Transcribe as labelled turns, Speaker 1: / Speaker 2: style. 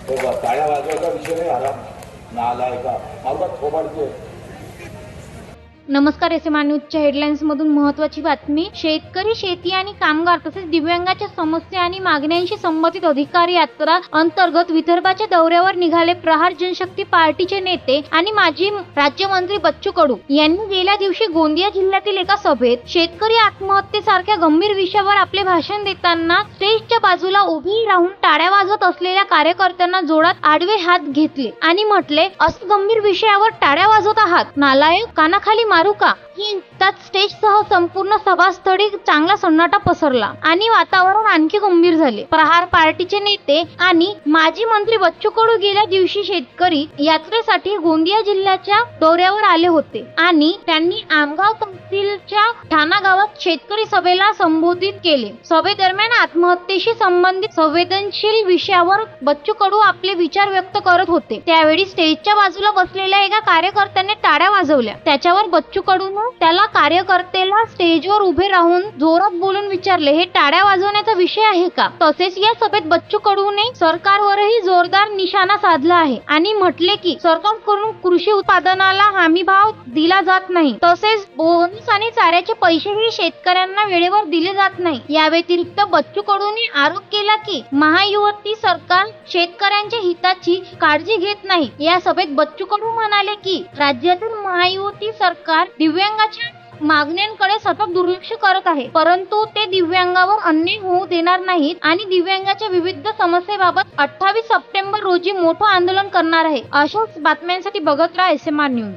Speaker 1: टाळ्या वाजवायचा विषय नाही. आराम नालायका मला थोबाडते.
Speaker 2: नमस्कार. एसएमआर न्यूजच्या हेडलाईन्स मधून महत्त्वाची बातमी. शेतकरी, शेती आणि कामगार तसेच दिव्यांगाच्या समस्या आणि मागण्यांशी संबंधित अधिकारी यात्रा अंतर्गत विदर्भाच्या दौऱ्यावर निघाले. प्रहार जनशक्ती पार्टीचे नेते आणि माजी राज्यमंत्री बच्चू कडू यांनी गेल्या दिवशी गोंदिया जिल्ह्यातील एका सभेत शेतकरी आत्महत्येसारख्या गंभीर विषयावर आपले भाषण देताना स्टेजच्या बाजूला उभी राहून टाळ्या वाजवत असलेल्या कार्यकर्त्यांना जोरात आडवे हात घेतले आणि म्हटले, असं गंभीर विषयावर टाळ्या वाजवत आहात, नालायक, कानाखाली मारू का? ही त्यात स्टेजसह संपूर्ण सभास्थळी चांगला सन्नाटा पसरला आणि वातावरण आणखी गंभीर झाले. प्रहार पार्टीचे नेते आणि माजी मंत्री बच्चू कडू गेल्या दिवशी शेतकरी यात्रेसाठी गोंदिया जिल्ह्याच्या दौऱ्यावर आले होते आणि त्यांनी आमगाव तहसीलच्या ठाणा गावात शेतकरी सभेला संबोधित केले. सभेदरम्यान आत्महत्येशी संबंधित संवेदनशील विषयावर बच्चू कडू आपले विचार व्यक्त करत होते. त्यावेळी स्टेजच्या बाजूला बसलेल्या एका कार्यकर्त्याने टाळ्या वाजवल्या. त्याच्यावर बच्चू कडून त्याला कार्यकर्त्याला स्टेजवर उभे राहून जोरात बोलून विचारले, हे टाळ्या वाजवण्याचा विषय आहे का? तसेच या सभेत बच्चू कडूने सरकारवरही जोरदार निशाणा साधला आहे आणि म्हटले की सरकारकडून कृषी उत्पादनाला हमी भाव दिला जात नाही, तसेच बोनस आणि चाऱ्याचे पैसेही शेतकऱ्यांना वेळेवर दिले जात नाही. या व्यतिरिक्त बच्चू कडूने आरोप केला की महायुती सरकार शेतकऱ्यांच्या हिताची काळजी घेत नाही. या सभेत बच्चू कडू म्हणाले की राज्यातील महायुती सरकार दिव्यांगाच्या मागण्यांकडे सतत दुर्लक्ष करत आहे, परंतु ते दिव्यांगावर अन्याय होऊ देणार नाहीत आणि दिव्यांगाच्या विविध समस्येबाबत 28 सप्टेंबर रोजी मोठं आंदोलन करणार आहे. अशाच बातम्यांसाठी बघत राहा एसएमआर न्यूज.